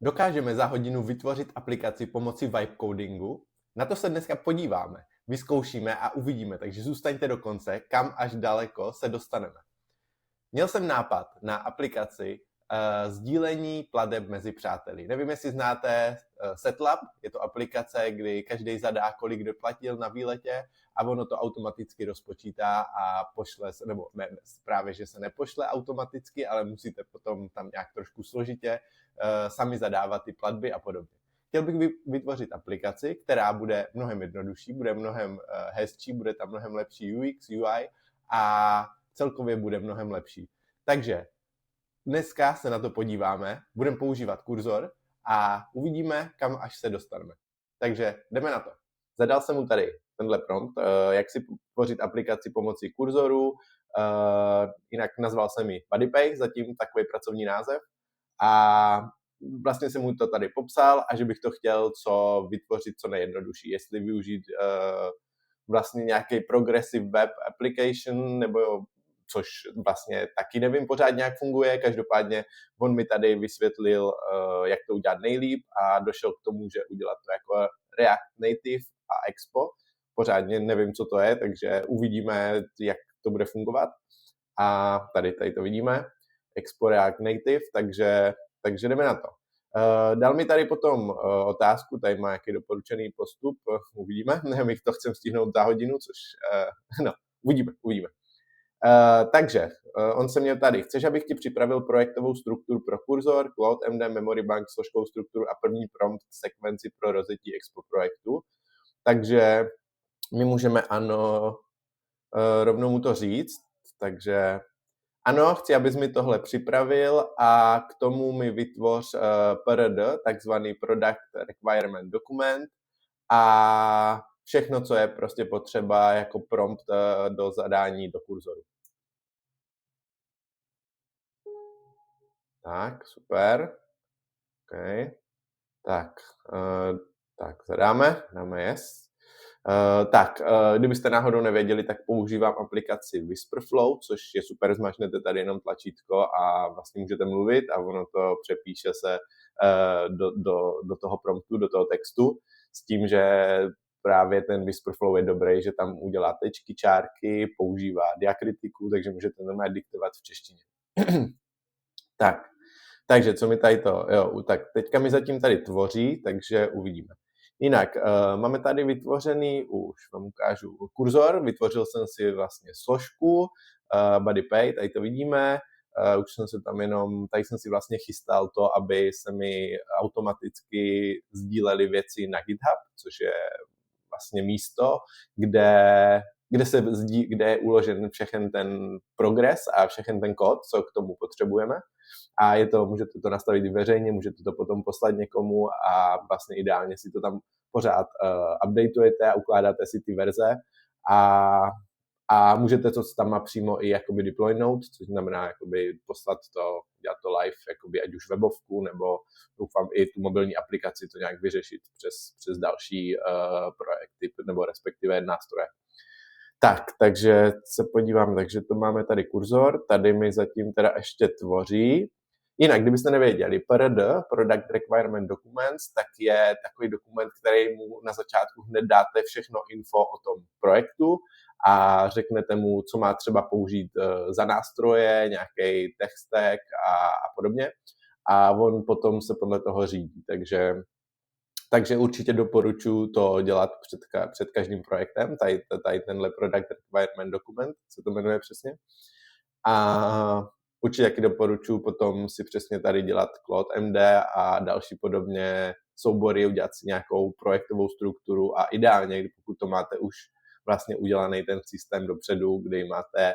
Dokážeme za hodinu vytvořit aplikaci pomocí vibe codingu? Na to se dneska podíváme, vyzkoušíme a uvidíme, takže zůstaňte do konce, kam až daleko se dostaneme. Měl jsem nápad na aplikaci sdílení plateb mezi přáteli. Nevím, jestli znáte Setlab, je to aplikace, kdy každý zadá, kolik doplatil na výletě a ono to automaticky rozpočítá a pošle se, nebo ne, právě, že se nepošle automaticky, ale musíte potom tam nějak trošku složitě sami zadávat ty platby a podobně. Chtěl bych vytvořit aplikaci, která bude mnohem jednodušší, bude mnohem hezčí, bude tam mnohem lepší UX, UI a celkově bude mnohem lepší. Takže dneska se na to podíváme, budeme používat kurzor a uvidíme, kam až se dostaneme. Takže jdeme na to. Zadal jsem mu tady tenhle prompt, jak si tvořit aplikaci pomocí kurzoru, jinak nazval jsem ji BuddyPay, zatím takový pracovní název, a vlastně jsem mu to tady popsal a že bych to chtěl vytvořit co nejjednodušší, jestli využít vlastně nějaký progressive web application, nebo což vlastně taky nevím pořád jak funguje, každopádně on mi tady vysvětlil, jak to udělat nejlíp a došel k tomu, že udělat to jako React Native a Expo. Pořádně nevím, co to je, takže uvidíme, jak to bude fungovat. A tady to vidíme, Expo React Native, takže jdeme na to. Dal mi tady potom otázku, tady má nějaký doporučený postup, uvidíme, nevím, to chcem stihnout za hodinu, což, no, uvidíme. Takže on se měl tady, chceš, abych ti připravil projektovou strukturu pro kurzor, Cloud MD, Memory Bank, složkovou strukturu a první prompt sekvenci pro rozjetí Expo projektu. Takže my můžeme ano, rovnou mu to říct, takže ano, chci, abys mi tohle připravil a k tomu mi vytvoř PRD, takzvaný Product Requirement Document a všechno, co je prostě potřeba jako prompt do zadání do kurzoru. Tak, super. OK. Tak, dáme yes. Kdybyste náhodou nevěděli, tak používám aplikaci Whisperflow, což je super, zmačnete tady jenom tlačítko a vlastně můžete mluvit a ono to přepíše se do toho promptu, do toho textu, s tím, že právě ten Whisperflow je dobrý, že tam udělá tečky, čárky, používá diakritiku, takže můžete normálně diktovat v češtině. Takže co mi tady to, jo, tak teďka mi zatím tady tvoří, takže uvidíme. Jinak, máme tady vytvořený, už vám ukážu kurzor, vytvořil jsem si vlastně složku, BuddyPay, tady to vidíme, už jsem se tam tady jsem si vlastně chystal to, aby se mi automaticky sdílely věci na GitHub, což je vlastně místo, kde je uložen všechen ten progres a všechen ten kód, co k tomu potřebujeme. A můžete to nastavit veřejně, můžete to potom poslat někomu a vlastně ideálně si to tam pořád updateujete a ukládáte si ty verze a můžete to tam přímo i jakoby deploynout, což znamená jakoby poslat to, dělat to live, jakoby ať už webovku, nebo doufám i tu mobilní aplikaci to nějak vyřešit přes další projekty, nebo respektive nástroje. Takže se podívám, takže to máme tady kurzor, tady mi zatím teda ještě tvoří. Jinak, kdybyste nevěděli, PRD, Product Requirement Documents, tak je takový dokument, který mu na začátku hned dáte všechno info o tom projektu a řeknete mu, co má třeba použít za nástroje, nějaký tech stack a podobně. A on potom se podle toho řídí, takže určitě doporučuji to dělat před každým projektem, tady tenhle Product Requirement Document, se to jmenuje přesně. A určitě taky doporučuji potom si přesně tady dělat Cloud MD a další podobně soubory, udělat si nějakou projektovou strukturu a ideálně, pokud to máte už vlastně udělaný ten systém dopředu, kdy máte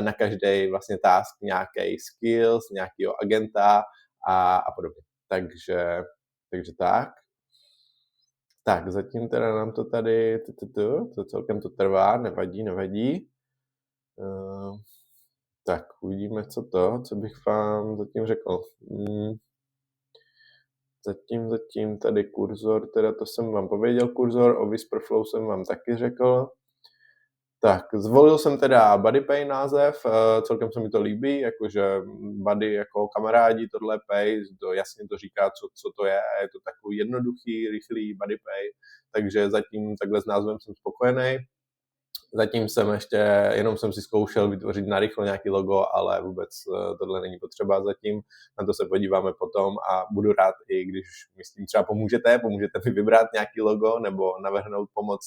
na každý vlastně task nějaký skills, nějakýho agenta a podobně. Takže tak. Tak, zatím teda nám to tady, to celkem to trvá, nevadí. Tak, uvidíme, co bych vám zatím řekl. Zatím tady kurzor, teda to jsem vám pověděl, kurzor, o Whisperflow jsem vám taky řekl. Tak, zvolil jsem teda BuddyPay název, celkem se mi to líbí, jakože Buddy jako kamarádi, tohle Pay, to jasně to říká, co to je, a je to takový jednoduchý, rychlý BuddyPay, takže zatím takhle s názvem jsem spokojený. Zatím jenom jsem si zkoušel vytvořit narychlo nějaký logo, ale vůbec tohle není potřeba zatím. Na to se podíváme potom a budu rád i když myslím třeba pomůžete mi vybrat nějaký logo nebo navrhnout pomoc,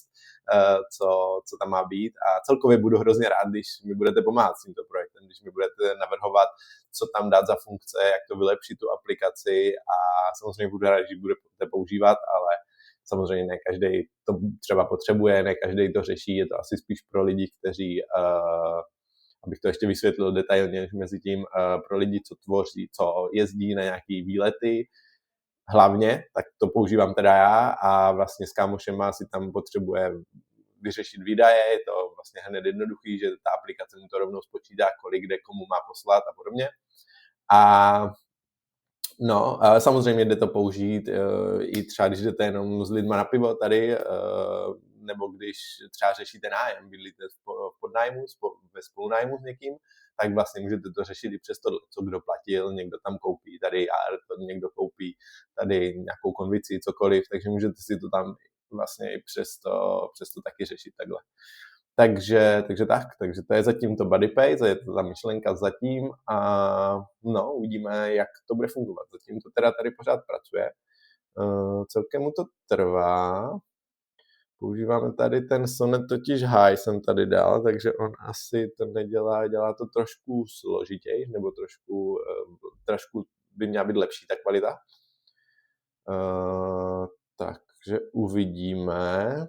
co tam má být. A celkově budu hrozně rád, když mi budete pomáhat s tímto projektem, když mi budete navrhovat, co tam dát za funkce, jak to vylepšit tu aplikaci a samozřejmě budu rád, když budete používat, ale samozřejmě ne každý to třeba potřebuje, ne každý to řeší, je to asi spíš pro lidi, kteří, abych to ještě vysvětlil detailně, mezi tím pro lidi, co tvoří, co jezdí na nějaký výlety, hlavně, tak to používám teda já a vlastně s kámošema si tam potřebuje vyřešit výdaje, je to vlastně hned jednoduchý, že ta aplikace mu to rovnou spočítá, kolik kde komu má poslat a podobně. A no, ale samozřejmě jde to použít i třeba, když jdete jenom s lidma na pivo tady, nebo když třeba řešíte nájem, bydlíte v podnájmu, ve spolunájmu s někým, tak vlastně můžete to řešit i přes to, co kdo platil, někdo tam koupí tady někdo koupí tady nějakou konvici, cokoliv, takže můžete si to tam vlastně i přes to taky řešit takhle. Takže to je zatím to BuddyPay, to je ta myšlenka zatím a no, uvidíme, jak to bude fungovat. Zatím to teda tady pořád pracuje. Celkem mu to trvá. Používáme tady ten Sonnet totiž high jsem tady dal, takže on asi to nedělá, dělá to trošku složitěji, nebo trošku by měla být lepší ta kvalita. Takže uvidíme.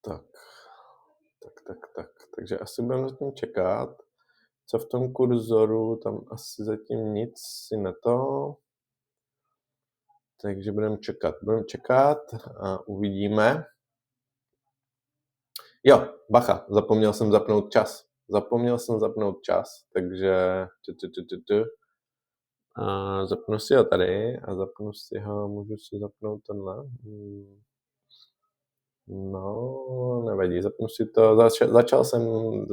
Tak. Takže asi budeme zatím čekat. Co v tom kurzoru, tam asi zatím nic si na to. Takže budeme čekat a uvidíme. Jo, bacha, zapomněl jsem zapnout čas, takže a zapnu si ho tady a můžu si zapnout tenhle. No, nevadí, zapnu si to.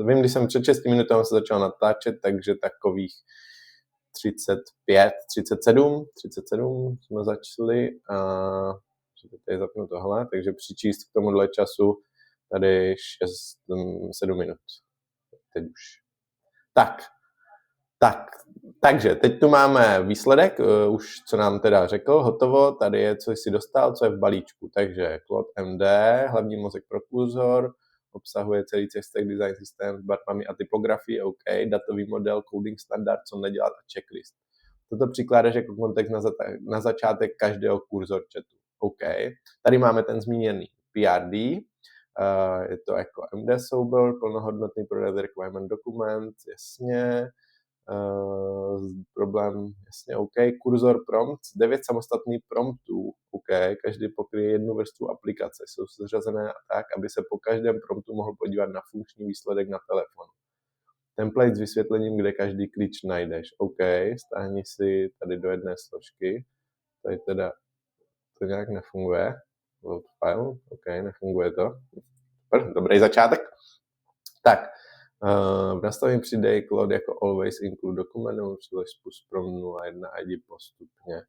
Vím, když jsem před 6 minutami se začal natáčet, takže takových 37 jsme začali a tady zapnu tohle, takže přičíst k tomuhle času tady 7 minut. Teď už. Takže teď tu máme výsledek, už co nám teda řekl, hotovo, tady je, co jsi dostal, co je v balíčku, takže Claude MD, hlavní mozek pro kurzor, obsahuje celý stack design systém s barvami a typografii, OK, datový model, coding standard, co nedělat a checklist. Toto přikládáš jako kontext na začátek každého kurzor chatu, OK. Tady máme ten zmíněný PRD, je to jako MD soubor, plnohodnotný product requirement dokument, jasně, problém, jasně, OK, kurzor prompt, 9 samostatných promptů, OK, každý pokryje jednu vrstvu aplikace, jsou seřazené tak, aby se po každém promptu mohl podívat na funkční výsledek na telefonu. Template s vysvětlením, kde každý klíč najdeš, OK, stáhni si tady do jedné složky, tady teda to nějak nefunguje, load file, OK, nefunguje to, dobrý začátek. Tak, v nastavení přidej Claude jako always include dokument nebo přílož spust prompt 0.1 a jdi postupně.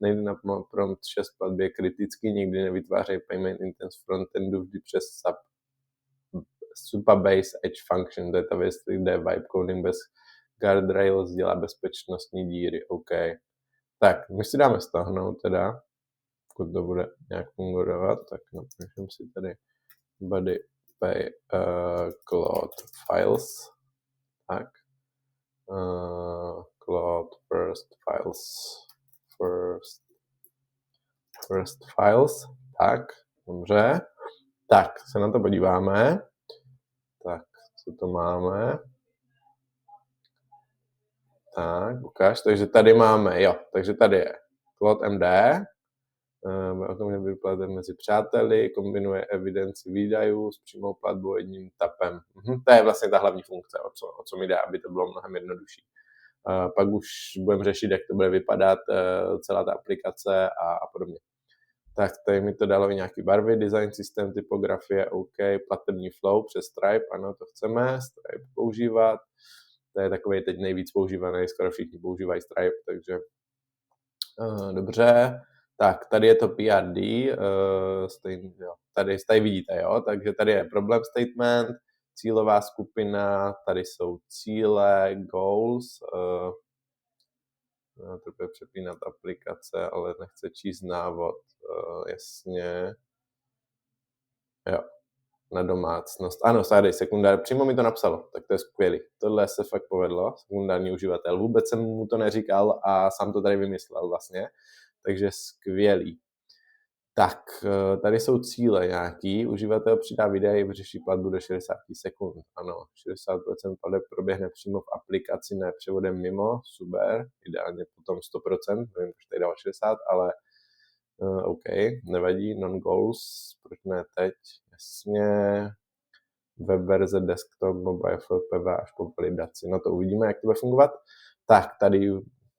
Nejde na prompt 6 platby je kritický, nikdy nevytvářej payment intents frontendu vždy přes Supabase Edge Function, to je ta věc, kde vibe coding bez guardrails dělá bezpečnostní díry, OK. Tak, my si dáme stáhnout teda, pokud to bude nějak fungovat, tak napíšem si tady BuddyPay Claude Files, tak, Claude first files, tak, dobře, tak, se na to podíváme, tak, co to máme, tak, ukáž, takže tady máme, takže tady je Claude MD, o tom nebudu platit mezi přáteli, kombinuje evidenci výdajů s přímou platbou jedním tapem. To je vlastně ta hlavní funkce, o co mi jde, aby to bylo mnohem jednodušší. Pak už budeme řešit, jak to bude vypadat, celá ta aplikace a podobně. Tak tady mi to dalo i nějaký barvy, design systém, typografie, OK, platební flow přes Stripe, ano, to chceme, Stripe používat. To je takový teď nejvíc používaný, skoro všichni používají Stripe, takže dobře. Tak, tady je to PRD, jo, tady vidíte, jo, takže tady je problem statement, cílová skupina, tady jsou cíle, goals, to přepínat aplikace, ale nechce číst návod, jasně, jo, na domácnost. Ano, tady sekundár, přímo mi to napsalo, tak to je skvělý. Tohle se fakt povedlo, sekundární uživatel. Vůbec jsem mu to neříkal a sám to tady vymyslel vlastně, takže skvělý. Tak, tady jsou cíle nějaký. Uživatel přidá videa i vyřeší platbu do 60 sekund. Ano, 60% plateb proběhne přímo v aplikaci, ne převodem mimo. Super, ideálně potom 100%, nevím, proč tady dal 60, ale OK, nevadí, non-goals, proč ne teď? Jasně, web verze, desktop, mobile, FPV až po validaci. No to uvidíme, jak to bude fungovat. Tak, tady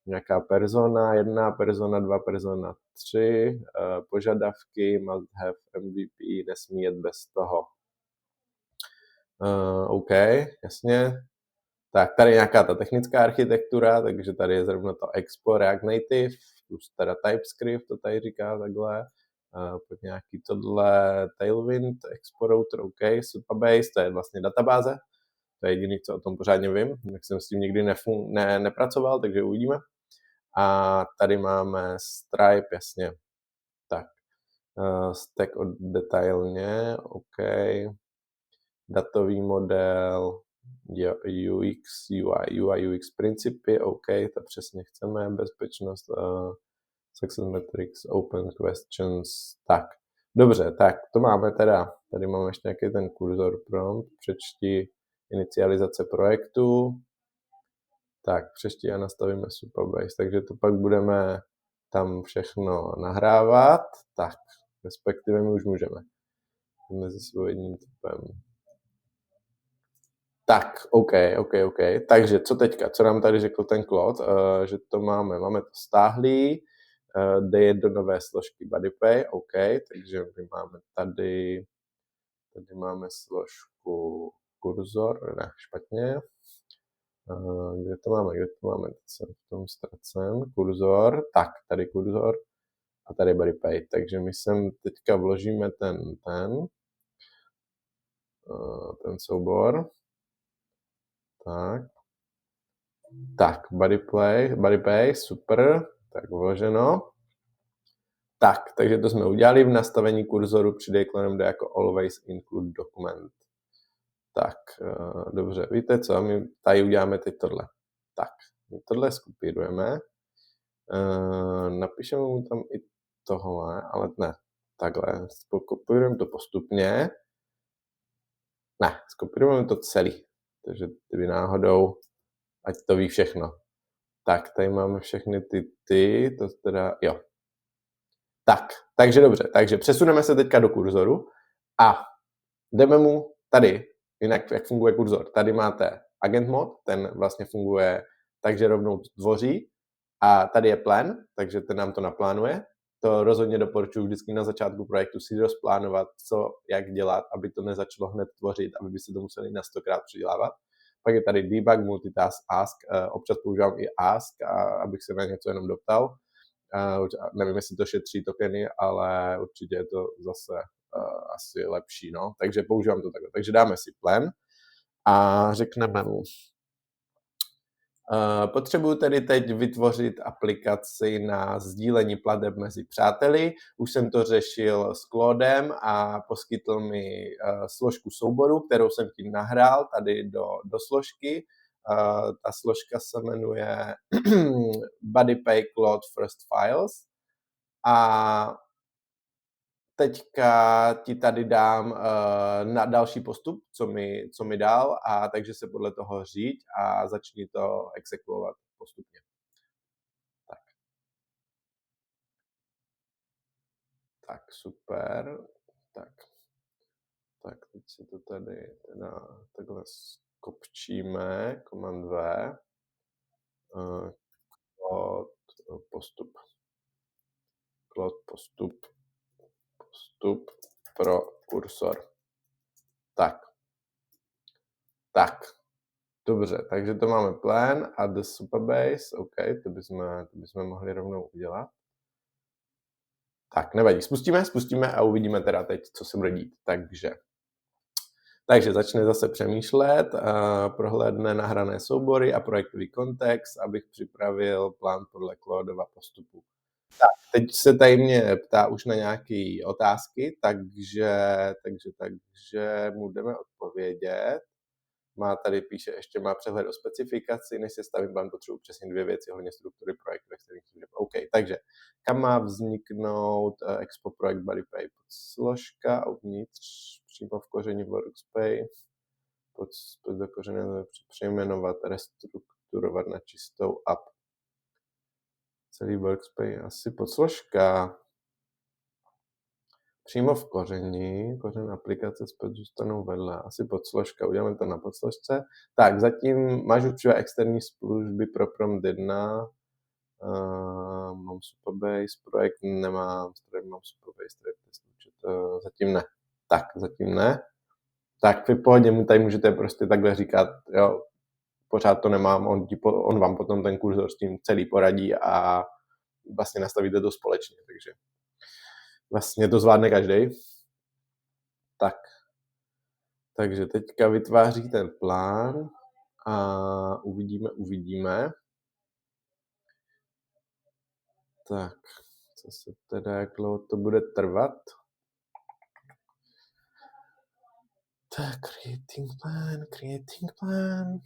nějaká persona 1, persona 2, persona 3, požadavky, must have MVP, nesmí jet bez toho. OK, jasně. Tak, tady je nějaká ta technická architektura, takže tady je zrovna to Expo React Native, plus teda TypeScript, to tady říká takhle. Pak nějaký tohle Tailwind, Expo Router, OK, Supabase, to je vlastně databáze. To je jediný, co o tom pořádně vím, jak jsem s tím nikdy nepracoval, takže uvidíme. A tady máme Stripe, jasně. Tak, stack detailně, OK. Datový model, UX, UI, UX principy, OK, to přesně chceme, bezpečnost, success metrics, open questions, tak. Dobře, tak to máme teda, tady máme ještě nějaký ten kurzor prompt, přečti inicializace projektu, tak přečti a nastavíme Supabase, takže to pak budeme tam všechno nahrávat, tak, respektive my už můžeme mezi svou jedním typem. Tak, OK. Takže co teďka? Co nám tady řekl ten Claude? Že to máme to stáhlý, jde do nové složky BuddyPay, OK, takže my máme tady máme složku kurzor, ne, špatně. Kde to máme? Teď jsem v tom ztracen. Kurzor, tak, tady kurzor a tady BuddyPay, takže my sem teďka vložíme ten soubor. Tak, BuddyPay, super, tak vloženo. Tak, takže to jsme udělali v nastavení kurzoru, přidej klonem jde jako always include document. Tak, dobře, víte co, my tady uděláme teď tohle. Tak, my tohle skopírujeme, napíšeme mu tam i tohle, ale ne, takhle, skopírujeme to postupně. Ne, skopírujeme to celý, takže kdyby náhodou, ať to ví všechno. Tak, tady máme všechny ty, to teda, jo. Tak, takže dobře, takže přesuneme se teďka do kurzoru a jdeme mu tady, jinak jak funguje kurzor. Tady máte agent mod, ten vlastně funguje tak, že rovnou tvoří a tady je plan, takže ten nám to naplánuje. To rozhodně doporučuji vždycky na začátku projektu si rozplánovat, co, jak dělat, aby to nezačalo hned tvořit, aby by se to museli na 100krát přidělávat. Pak je tady debug, multitask, ask, občas používám i ask, abych se na něco jenom doptal. Nevím, jestli to šetří tokeny, ale určitě je to zase asi lepší, no. Takže používám to takhle. Takže dáme si plan a řekneme mu, potřebuji tedy teď vytvořit aplikaci na sdílení plateb mezi přáteli. Už jsem to řešil s Claudem a poskytl mi složku souboru, kterou jsem tím nahrál tady do složky. Ta složka se jmenuje BuddyPay Claude First Files. A teďka ti tady dám na další postup, co mi dal, a takže se podle toho říď a začni to exekuovat postupně. Tak super. Tak teď si to tady teda takhle skopčíme, Command V, Cloud postup. postup pro kursor. Tak. Dobře, takže to máme plan, add the Supabase, OK, to bychom mohli rovnou udělat. Tak, nevadí, spustíme a uvidíme teda teď, co se bude dít. Takže začne zase přemýšlet, prohlédne nahrané soubory a projektový kontext, abych připravil plán podle Claudeova postupu. Tak, teď se tady mě ptá už na nějaké otázky, takže mu jdeme odpovědět. Píše, ještě má přehled o specifikaci, než se stavím plán, potřebuji přesně 2 věci ohledně struktury projektu, ve kterých služeb. OK, takže kam má vzniknout Expo Projekt BuddyPay? Podsložka uvnitř, přímo v koření Workspace, do kořene přejmenovat, restrukturovat na čistou app. Celý Workspace asi podsložka. Přímo v koření, kořen aplikace zpět zůstanou vedle. Asi podsložka, uděláme to na podsložce. Tak, zatím máš už třeba externí služby pro Prompt 1. Mám Supabase, projekt nemám, mám Supabase, zatím ne. Zatím ne. Tak v pohodě mu tady můžete prostě takhle říkat, jo, pořád to nemám, on vám potom ten kurzor s tím celý poradí a vlastně nastavíte to společně, takže vlastně to zvládne každý. Tak. Takže teďka vytváří ten plán a uvidíme. Tak, co se teda, jak dlouho to bude trvat? Tak, creating plan.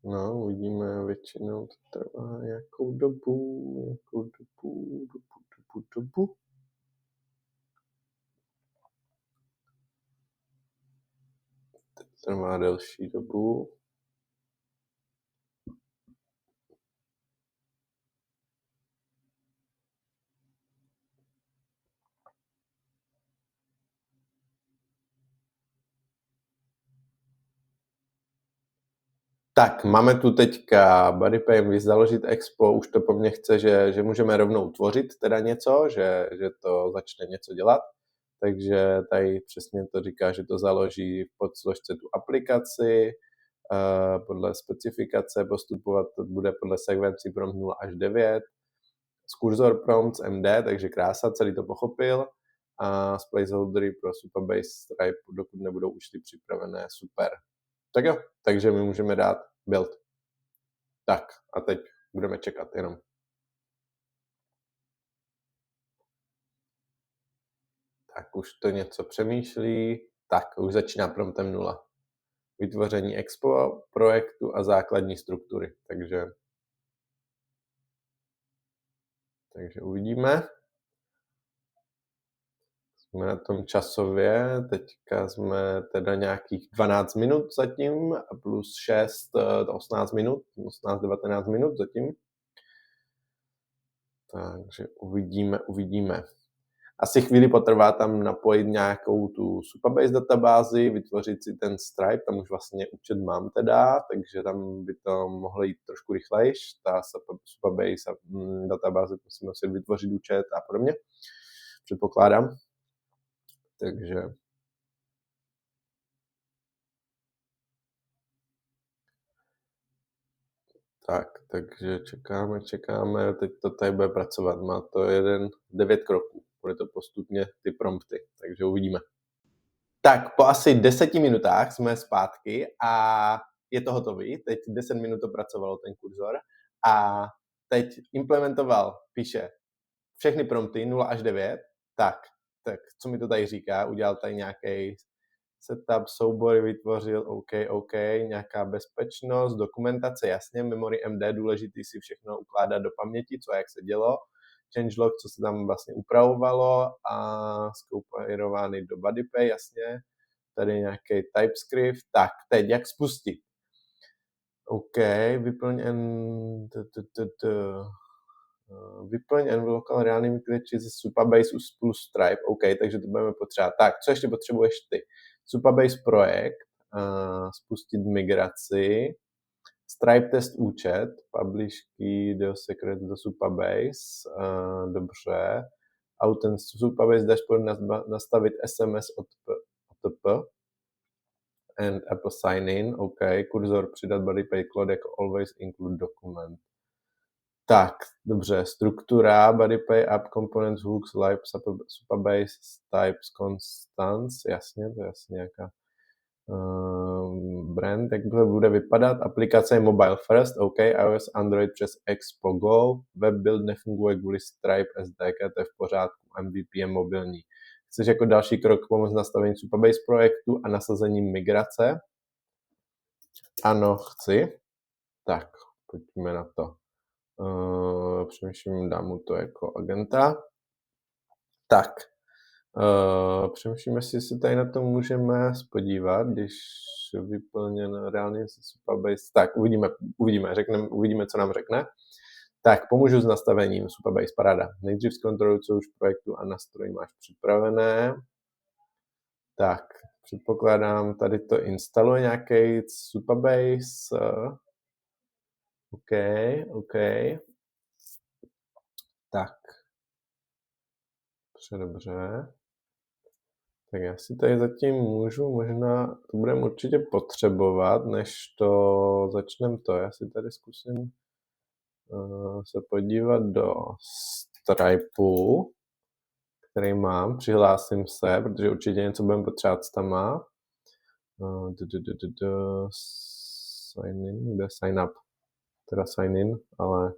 No, uvidíme, většinou to trvá nějakou dobu. Teď trvá delší dobu. Tak, máme tu teďka BuddyPay, založit Expo, už to po mně chce, že můžeme rovnou tvořit teda něco, že to začne něco dělat. Takže tady přesně to říká, že to založí v podsložce tu aplikaci, podle specifikace postupovat bude podle sekvencí prompt 0 až 9, z kurzor prompts MD, takže krása, celý to pochopil, a z placeholdery pro Supabase Stripe, dokud nebudou už ty připravené, super. Tak jo, takže my můžeme dát build. Tak a teď budeme čekat jenom. Tak už to něco přemýšlí. Tak, už začíná promptem 0. Vytvoření Expo projektu a základní struktury. Takže uvidíme. Jsme na tom časově, teďka jsme teda nějakých 12 minut zatím, plus 6, 18 minut, 18-19 minut zatím. Takže uvidíme. Asi chvíli potrvá tam napojit nějakou tu Supabase databázi, vytvořit si ten Stripe, tam už vlastně účet mám teda, takže tam by to mohlo jít trošku rychlejš, ta Supabase databáze musím muset vytvořit účet a podobně, předpokládám. Takže čekáme, teď to tady bude pracovat, má to 9 kroků, bude to postupně ty prompty, takže uvidíme. Tak, po asi 10 minutách jsme zpátky a je to hotový, teď 10 minut to pracovalo ten kurzor a teď implementoval, píše všechny prompty 0 až 9, tak co mi to tady říká, udělal tady nějaký setup, soubory vytvořil, OK, nějaká bezpečnost, dokumentace, jasně, memory MD, důležitý si všechno ukládat do paměti, co a jak se dělo, changelog, co se tam vlastně upravovalo a skopírovány do BuddyPay, jasně, tady nějaký TypeScript, tak, teď jak spustit? OK, vyplň envelope reálnými klíči ze Supabase plus Stripe, OK, takže to budeme potřebovat. Tak, co ještě potřebuješ ty? Supabase projekt, spustit migraci, Stripe test účet, publish key do secret do Supabase, dobře. Ten Supabase dashboard nastavit SMS OTP and Apple sign in, OK. Kurzor přidat BuddyPay Cloud jako always include document. Tak, dobře, struktura, BuddyPay, app, components, hooks, live, Supabase, types, constants, jasně, to je jasně nějaká brand, jak to bude vypadat, aplikace je mobile first, OK, iOS, Android přes Expo Go, web build nefunguje kvůli Stripe SDK, to je v pořádku, MVP je mobilní. Chceš jako další krok pomoct nastavení Supabase projektu a nasazení migrace? Ano, chci. Tak, pojďme na to. Přemýšlím, dám mu to jako agenta. Tak, přemýšlím, jestli se tady na to můžeme spodívat, když vyplněn reálně Supabase. Tak, uvidíme, co nám řekne. Tak, pomůžu s nastavením Supabase, paráda. Nejdřív zkontroluji, co už v projektu a nastroji máš připravené. Tak, předpokládám, tady to instaluje nějaký Supabase. OK. Tak. Dobře. Tak já si tady zatím můžu, možná to budeme určitě potřebovat, než to začneme to. Já si tady zkusím se podívat do Stripeu, který mám, přihlásím se, protože určitě něco budeme potřebovat tam má. Sign in, kde sign up? Teda sign in, ale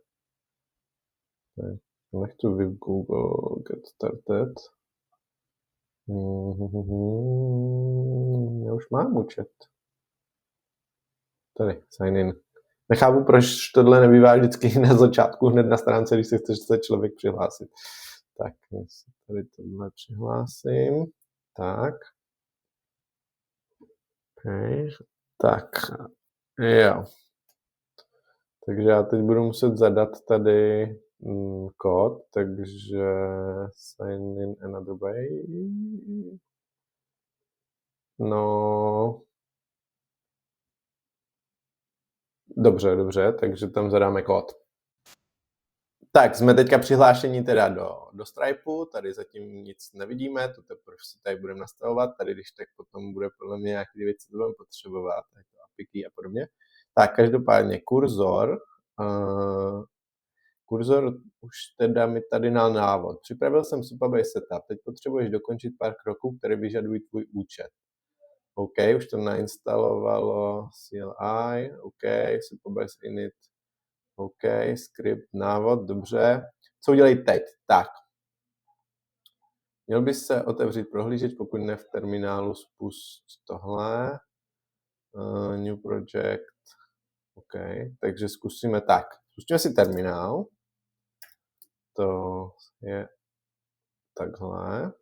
nechci with Google get started. Já už mám účet. Tady, sign in. Nechápu, proč tohle nebývá vždycky na začátku, hned na stránce, když se chce se člověk přihlásit. Tak, já si tady tohle přihlásím. Tak. Okay. Tak, jo. Takže já teď budu muset zadat tady kód, takže sign in another way. No. Dobře, takže tam zadáme kód. Tak, jsme teďka přihlášení teda do Stripeu, tady zatím nic nevidíme, to teprve si tady budeme nastavovat, tady když tak potom bude podle mě nějaké věci, co budeme potřebovat, jako apiky a podobně. Tak, každopádně kurzor už teda mi tady dal návod. Připravil jsem Supabase setup, teď potřebuješ dokončit pár kroků, které vyžadují tvůj účet. OK, už to nainstalovalo CLI, OK, Supabase init, OK, script, návod, dobře. Co udělej teď? Tak. Měl bys se otevřít prohlížeč, pokud ne v terminálu, spust tohle. New project. OK, takže zkusíme tak. Spustíme si terminál. To je takhle.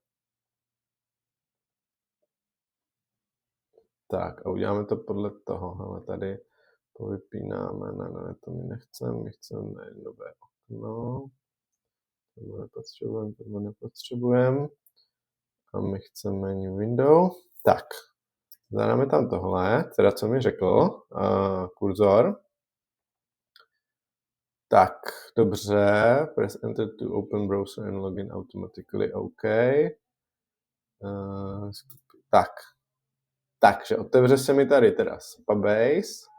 Tak a uděláme to podle toho. Ale tady povypínáme. Ne, to my nechceme. My chceme nové okno. Tohle nepotřebujeme. A my chceme new window. Tak, zadáme tam tohle, teda co mi řekl, kurzor. Tak, dobře, press enter to open browser and login automatically, OK. Tak, takže otevře se mi tady teda Supabase.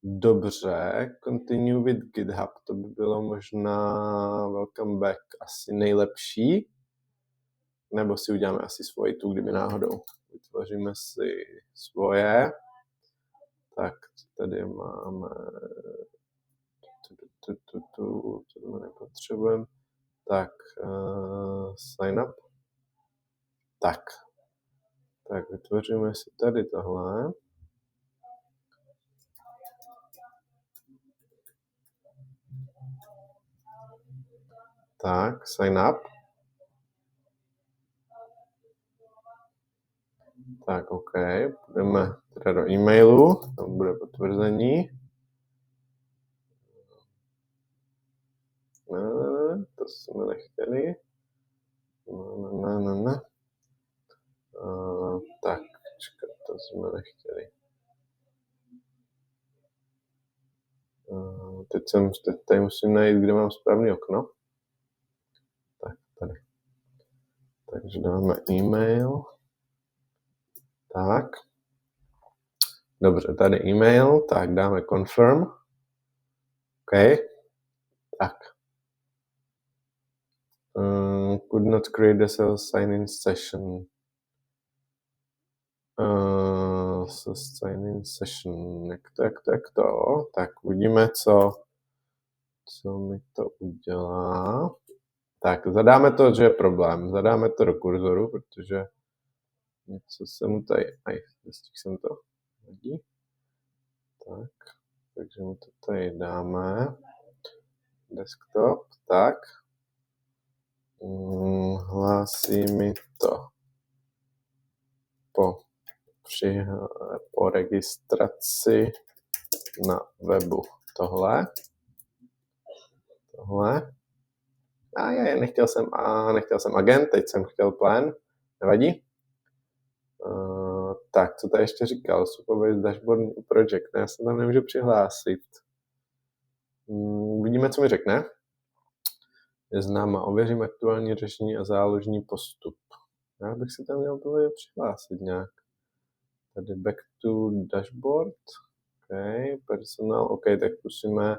Dobře, continue with GitHub, to by bylo možná welcome back asi nejlepší. Nebo si uděláme asi svoji tu, kdyby náhodou. Vytvoříme si svoje. Tak, tady máme to nepotřebujeme. Tak, sign up. Tak, vytvoříme si tady tohle. Tak, sign up. Tak, OK, půjdeme teda do e-mailu, tam bude potvrzení. Ne, to jsme nechtěli. Ne. Tak, to jsme nechtěli. Teď tady musím najít, kde mám správný okno. Tak, tady. Takže dáme e-mail. Tak. Dobře, tady e-mail, tak dáme confirm. OK. Tak. Could not create a sign-in session. Sign-in session. Jak to? Tak uvidíme, co mi to udělá. Tak, zadáme to, že je problém. Zadáme to do kurzoru, protože něco se mu tady... Nestihl jsem to. Vadí. Tak, takže mu to tady dáme. Desktop, tak. Hlásí mi to po registraci na webu. Tohle. Nechtěl jsem agent, teď jsem chtěl plan. Nevadí? Tak, co tady ještě říkal? Supervised dashboard project. Já se tam nemůžu přihlásit. Vidíme, co mi řekne. Je známa. Ověřím aktuální řešení a záložní postup. Já bych si tam měl přihlásit nějak. Tady back to dashboard. OK, personal. OK, tak musíme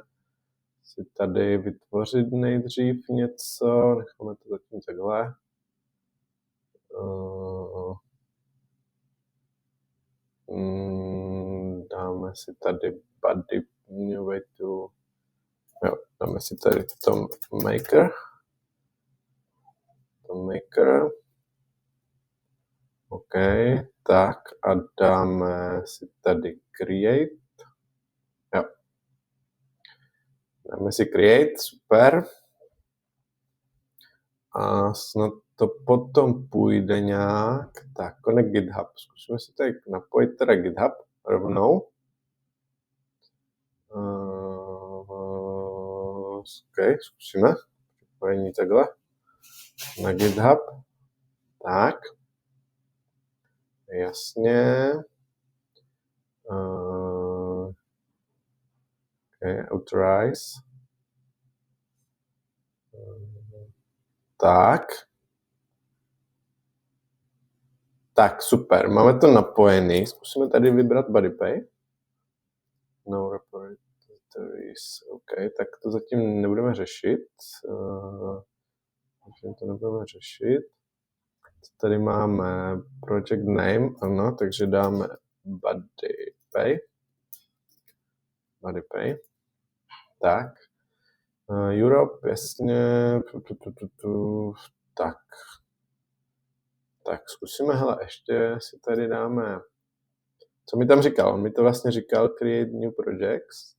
si tady vytvořit nejdřív něco. Necháme to zatím takhle. Dáme si tady body, new way to... Jo, dáme si tady Tom Maker. OK, tak a dáme si tady create. Jo. Dáme si create, super. A snad to potom půjde nějak. Tak, connect GitHub. Zkusíme si tady napojit teda GitHub rovnou. OK, zkusíme. Připojení takhle. Na GitHub. Tak. Jasně. Okay, authorize. Tak, super. Máme to napojený. Zkusíme tady vybrat BuddyPay. No repositories. OK, tak to zatím nebudeme řešit. Tady máme project name, ano, takže dáme BuddyPay. Tak. Europe, jasně. Tak, zkusíme, hele, ještě si tady dáme... Co mi tam říkal? On mi to vlastně říkal create new projects.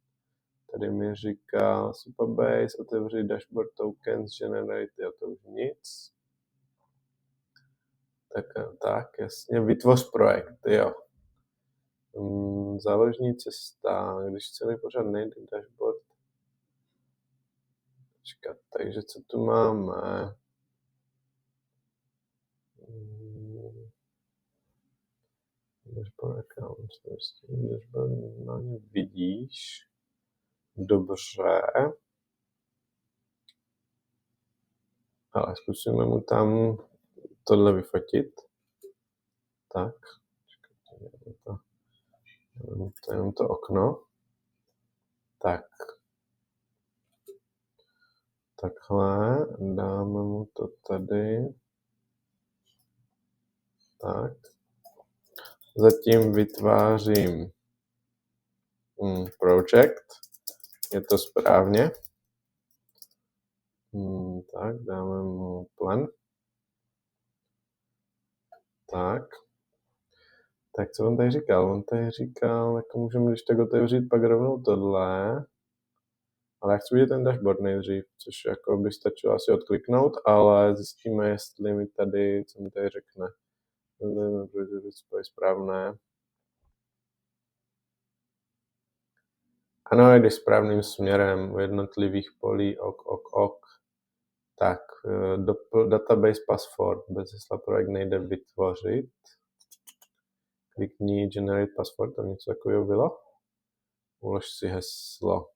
Tady mi říkal Supabase, otevřít dashboard tokens, generate, to už nic. Tak, jasně, vytvoř projekt, jo. Záložní cesta, když se mi pořád nejde dashboard. Počkat, takže co tu máme? Dashboard account, dashboard na ně vidíš. Dobře. Ale zkusíme mu tam tohle vyfotit. Tak. To je jenom to okno. Tak. Takhle. Dáme mu to tady. Tak. Zatím vytvářím project. Je to správně. Tak, dáme mu plan. Tak, co on tady říkal? On tady říkal, jako můžeme když tak otevřít pak rovnou tohle. Ale já chci vidět ten dashboard nejdřív, což jako by stačilo asi odkliknout, ale zjistíme, jestli mi tady, co mi tady řekne. To je správné. Ano, jde správným směrem u jednotlivých polí, ok. Tak, database password, bez hesla projekt nejde vytvořit. Klikni generate password, tam něco takového bylo. Ulož si heslo.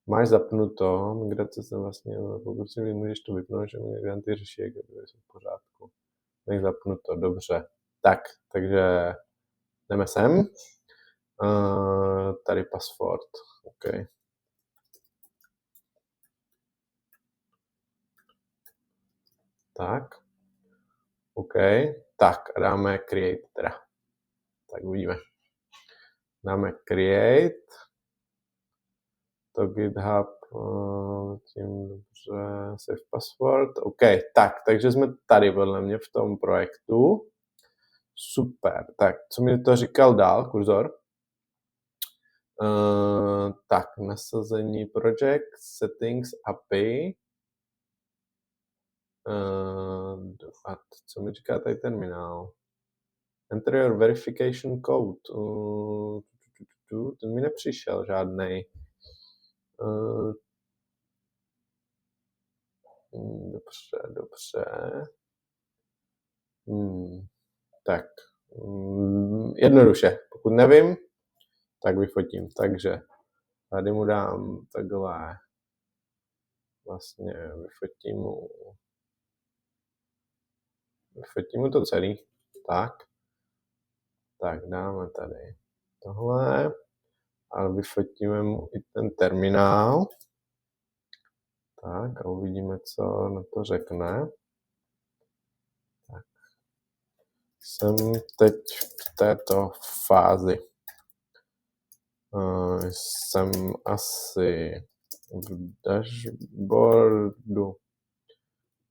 Máš zapnuto, migrace se vlastně, pokud si můžeš to vypnout, že migranty řeší, jak jsou v pořádku. Máš zapnuto, dobře. Tak, takže jdeme sem. Tady password, OK. Tak, OK. Tak a dáme create teda. Tak uvidíme. Dáme create. To GitHub, tím dobře, save password, OK, tak, takže jsme tady podle mě v tom projektu. Super, tak, co mi to říkal dál, kurzor? Tak, nasazení project, settings, API. A co mi říká tady terminál? Enter your verification code. Ten mi nepřišel žádnej. Dobře. Tak, jednoduše, pokud nevím, tak vyfotím. Takže tady mu dám takhle, vlastně vyfotím mu to celý. Tak dáme tady tohle a vyfotíme mu i ten terminál. Tak a uvidíme, co na to řekne. Tak. Jsem teď v této fázi. Jsem asi v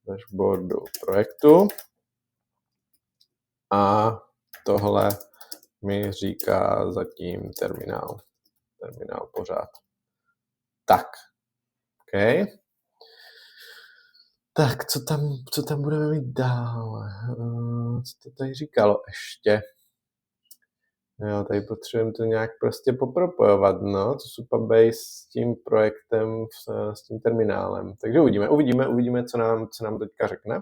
dashboardu projektu a tohle mi říká zatím terminál pořád. Tak, OK. Tak, co tam budeme mít dál? Co to tady říkalo ještě? Jo, tady potřebujeme to nějak prostě popropojovat, no, to Supabase s tím projektem, s tím terminálem. Takže uvidíme, co nám teďka řekne.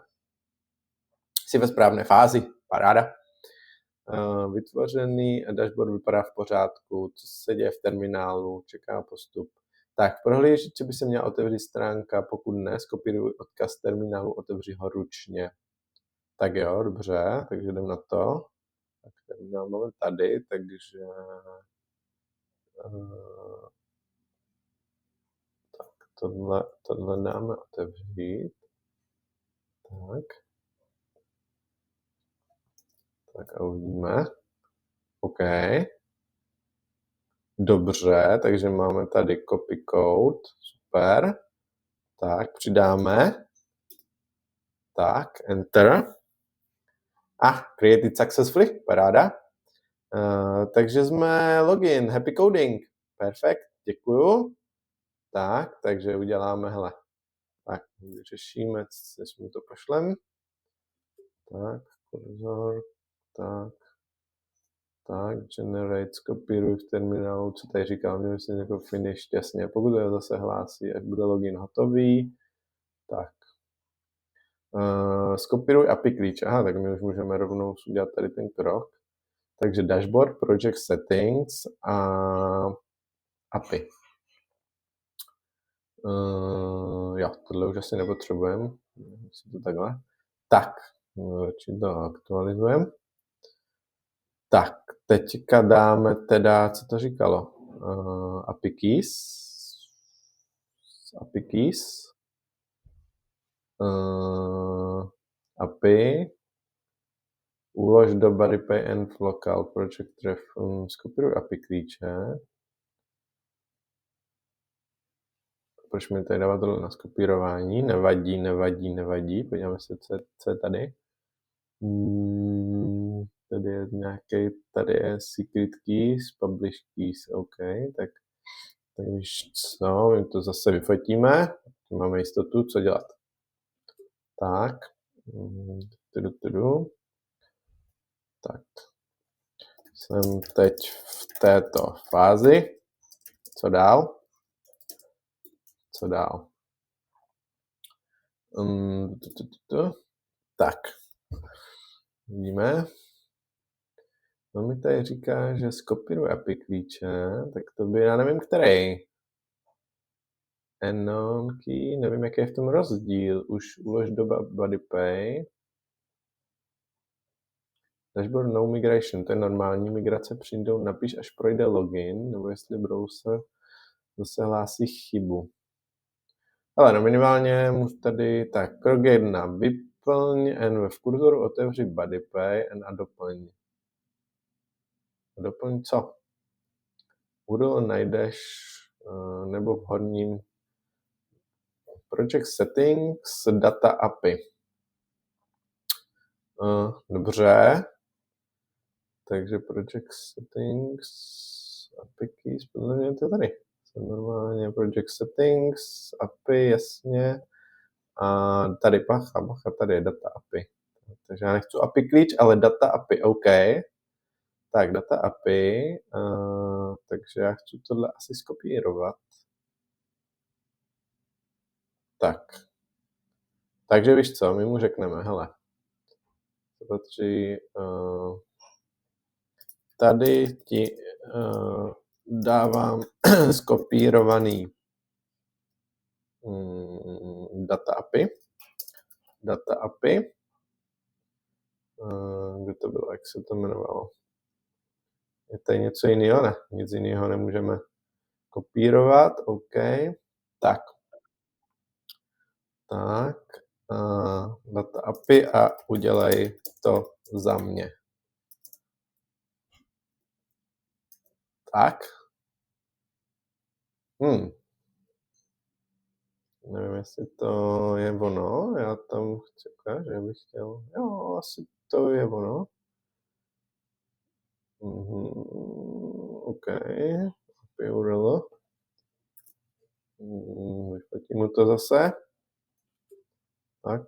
Jsi ve správné fázi, paráda. Vytvořený dashboard vypadá v pořádku, co se děje v terminálu, čeká postup. Tak, v prohlížeči by se měla otevřít stránka, pokud ne, skopíruj odkaz terminálu, otevři ho ručně. Tak jo, dobře, takže jdem na to. Tak terminál máme tady, takže tak tohle dáme otevřít. Tak a uvidíme. OK. Dobře, takže máme tady copy code, super. Tak, přidáme. Tak, enter. Created successfully, paráda. Takže jsme login, happy coding. Perfekt, děkuju. Tak, takže uděláme, hele. Tak, vyřešíme, jestli mu to pošlem. Tak, kurzor, tak, generate, skopíruj v terminálu, co tady říkal, mě myslím jako finish, jasně, pokud to zase hlásí, až bude login hotový, tak. Skopíruj API klíč, tak my už můžeme rovnou udělat tady ten krok. Takže dashboard, project settings a API. Jo, tohle už asi nepotřebujeme, to takhle. Tak, radši to aktualizujeme. Tak, teďka dáme teda, co to říkalo? API keys. API. Ulož do body pay and local project ref. Skopíruj API klíče. Proč mi tady dává tohle na skopírování? Nevadí. Podíváme se, co je tady. Tady je secret keys, publish keys, OK, tak víš co, my to zase vyfotíme, máme jistotu, co dělat. Tak, tak, jsem teď v této fázi, co dál? Tak, vidíme. No mi tady říká, že skopíruj API klíče, tak to by, já nevím, který. Anon key, nevím, jaký je v tom rozdíl. Už ulož do BuddyPay. Dashboard no migration, to je normální migrace, přijdou, napiš, až projde login, nebo jestli browser zase hlásí chybu. Ale no minimálně mu tady, tak, krok 1, vyplň v kurzoru otevři BuddyPay a doplň. Doplň co? URL najdeš nebo v horním Project Settings, Data API. Dobře. Takže Project Settings, API keys, podle mě to je tady. Normálně Project Settings, API, jasně. A tady bacha, tady je Data API. Takže já nechci API klíč, ale Data API, OK. Tak, Data API, takže já chci tohle asi skopírovat. Tak. Takže víš co, my mu řekneme, hele, tady ti dávám skopírovaný Data API. Data API. Kde to bylo, jak se to jmenovalo? Je tady něco jiného? Ne, nic jiného nemůžeme kopírovat, OK. Tak. Data API a udělej to za mě. Tak. Nevím, jestli to je ono, já tam chci ukázat, že bych chtěl, jo, asi to je ono. OK, API URL. Vyfotím mu to zase. Tak.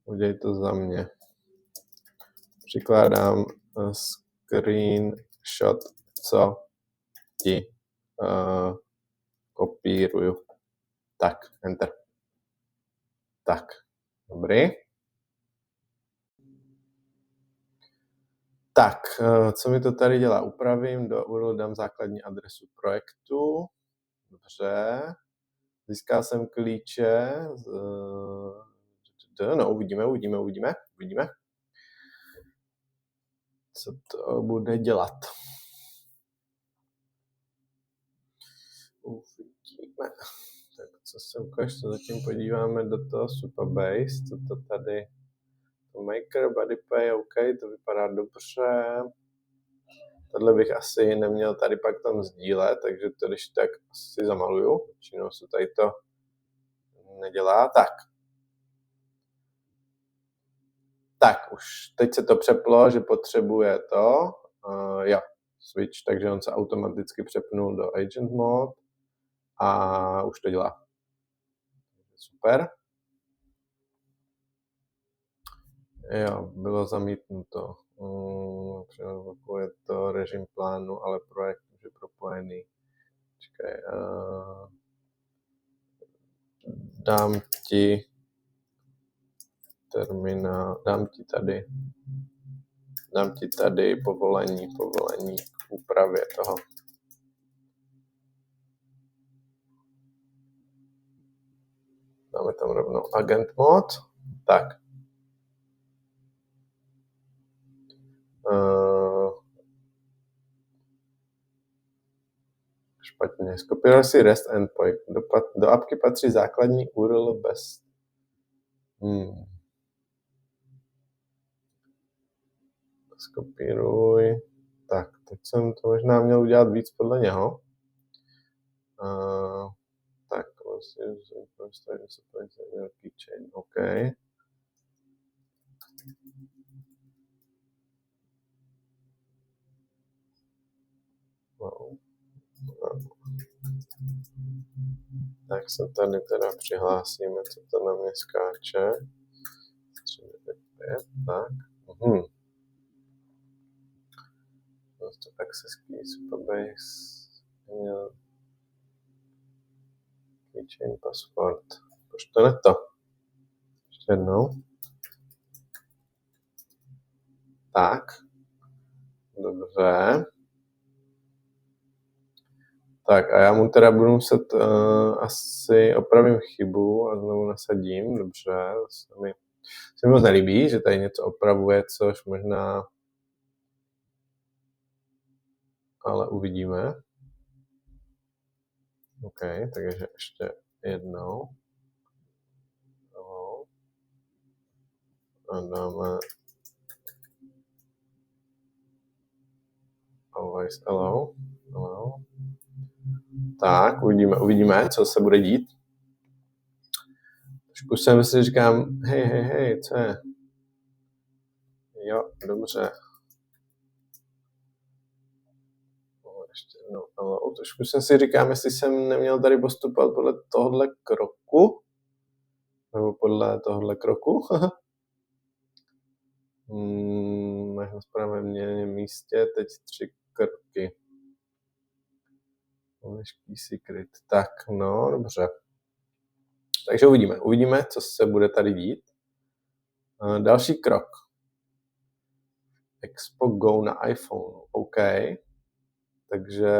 Udělej to za mě. Přikládám screenshot, co ti kopíruju. Tak, enter. Tak, dobrý. Tak, co mi to tady dělá? Upravím, do URL dám základní adresu projektu. Dobře. Získal jsem klíče. No, uvidíme. Co to bude dělat? Uvidíme. Tak co se ukáže, co zatím podíváme do toho Supabase, co to tady, to Maker, BuddyPay, OK, to vypadá dobře. Tohle bych asi neměl tady pak tam sdílet, takže to když tak asi zamaluju. Většinou se tady to nedělá. Tak, už teď se to přeplo, že potřebuje to. Jo, switch, takže on se automaticky přepnul do agent mode a už to dělá. Super. Jo, bylo zamítnuto. Je to režim plánu, ale projekt už je propojený. Čekaj, dám ti terminál, dám ti tady povolení k úpravě toho. Dáme tam rovnou agent mod. Tak. Špatně. Skopíroval si REST endpoint. Do apky patří základní URL bez... Skopíruj. Tak, teď jsem to možná měl udělat víc podle něho. Tak, vlastně keychain, OK. Wow. Tak se tady teda přihlásíme, co to na mě skáče. 395, tak. To access key, Supabase, keychain, password. Proč to ne to? Ještě jednou. Tak. Dobře. Tak a já mu teda budu muset asi opravím chybu a znovu nasadím. Dobře, to se mi moc nelíbí, že tady něco opravuje, což možná, ale uvidíme. OK, takže ještě jednou. A dáme always allow. Tak, uvidíme, co se bude dít. Trošku jsem si říkám, hej, co je? Jo, dobře. Ještě jednou allow. Trošku jsem si říkám, jestli jsem neměl tady postupovat podle tohohle kroku. Nebo podle tohohle kroku. Máš na správném místě, teď 3 kroky. Key secret. Tak, no, dobře. Takže uvidíme, co se bude tady dít. Další krok. Expo Go na iPhone. OK. Takže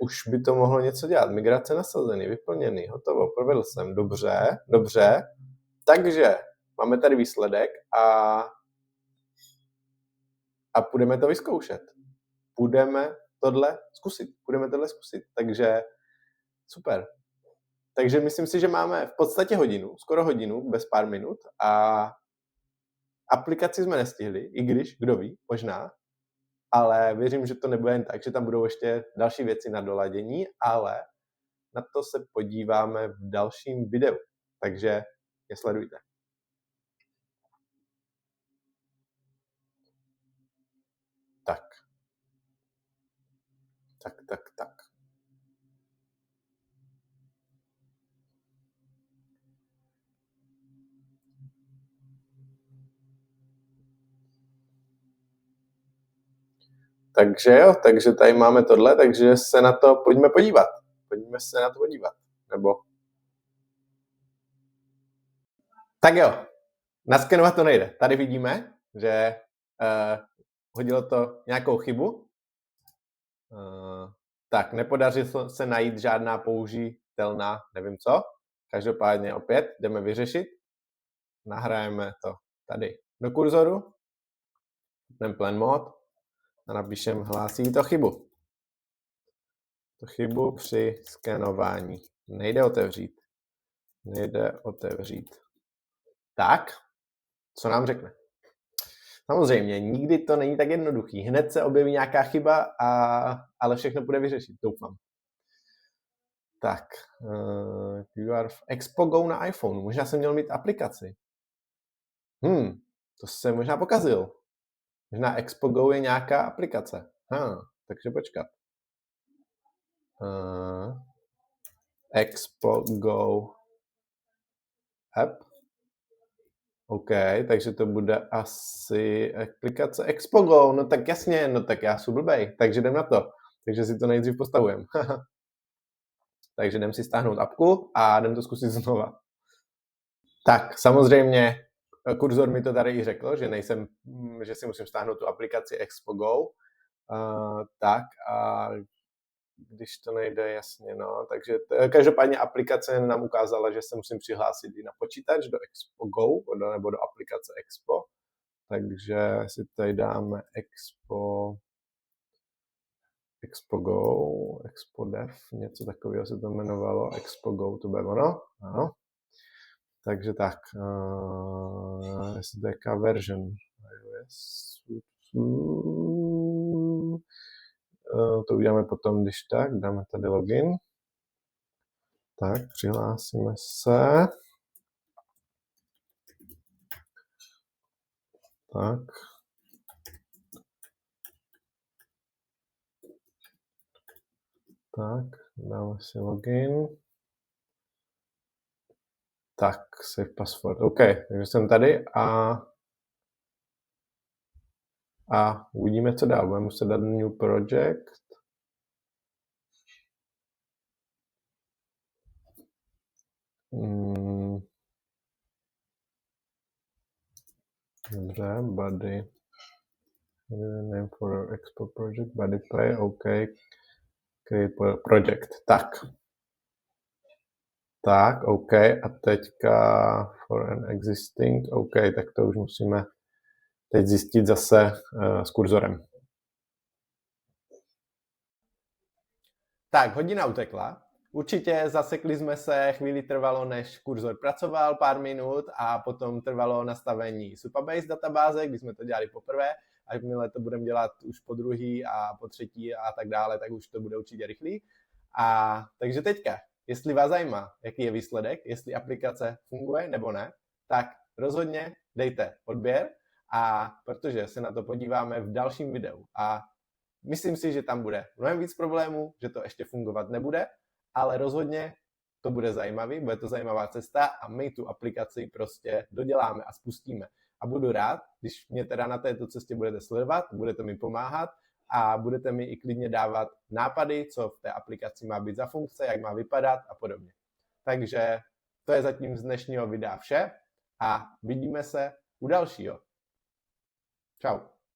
už by to mohlo něco dělat. Migrace nasazený, vyplněný, hotovo, provedl jsem. Dobře. Takže máme tady výsledek a půjdeme to vyzkoušet. Půjdeme tohle zkusit. Takže super. Takže myslím si, že máme v podstatě skoro hodinu, bez pár minut a aplikaci jsme nestihli, i když, kdo ví, možná, ale věřím, že to nebude jen tak, že tam budou ještě další věci na doladění, ale na to se podíváme v dalším videu. Takže je sledujte. Tak. Takže tady máme tohle, takže se na to pojďme podívat. Nebo... Tak jo, naskenovat to nejde. Tady vidíme, že hodilo to nějakou chybu. Tak, nepodařilo se najít žádná použitelná, nevím co. Každopádně opět jdeme vyřešit. Nahrajeme to tady do kurzoru. Ten plan mod a napíšeme hlásí to chybu. To chybu při skenování. Nejde otevřít. Tak, co nám řekne? Samozřejmě, nikdy to není tak jednoduchý. Hned se objeví nějaká chyba, ale všechno bude vyřešit, doufám. Tak, QR Expo Go na iPhone. Možná jsem měl mít aplikaci. To se možná pokazil. Možná Expo Go je nějaká aplikace. Takže počkat. Expo Go app. OK, takže to bude asi aplikace Expo Go. No tak jasně, tak já jsem blbej. Takže jdem na to. Takže si to nejdřív postavujem. Takže jdem si stáhnout apku a jdem to zkusit znova. Tak, samozřejmě kurzor mi to tady i řekl, že si musím stáhnout tu aplikaci Expo Go. Tak a když to nejde, jasně, no. Takže každopádně aplikace nám ukázala, že se musím přihlásit i na počítač do Expo Go nebo do aplikace Expo. Takže si tady dáme Expo Go, Expo Dev, něco takového se to jmenovalo, Expo Go, to bude ono, ano. Takže tak, SDK version, iOS, to uděláme potom, když tak, dáme tady login. Tak, přihlásíme se. Tak. Tak, dáme si login. Tak, save password. OK, takže jsem tady a uvidíme, co dál. Budeme muset dát new project. Dobře, body. Name for Expo project, body play, OK. Create project. Tak, OK. A teďka for an existing. OK, tak to už musíme teď zjistit zase s kurzorem. Tak, hodina utekla. Určitě zasekli jsme se, chvíli trvalo, než kurzor pracoval, pár minut, a potom trvalo nastavení Supabase databáze, když jsme to dělali poprvé, a jakmile to budeme dělat už po druhý a po třetí a tak dále, tak už to bude určitě rychlý. A takže teďka, jestli vás zajímá, jaký je výsledek, jestli aplikace funguje nebo ne, tak rozhodně dejte odběr, a protože se na to podíváme v dalším videu. A myslím si, že tam bude mnohem víc problémů, že to ještě fungovat nebude, ale rozhodně to bude zajímavý, bude to zajímavá cesta a my tu aplikaci prostě doděláme a spustíme. A budu rád, když mě teda na této cestě budete sledovat, budete mi pomáhat a budete mi i klidně dávat nápady, co v té aplikaci má být za funkce, jak má vypadat a podobně. Takže to je zatím z dnešního videa vše a vidíme se u dalšího. Čau.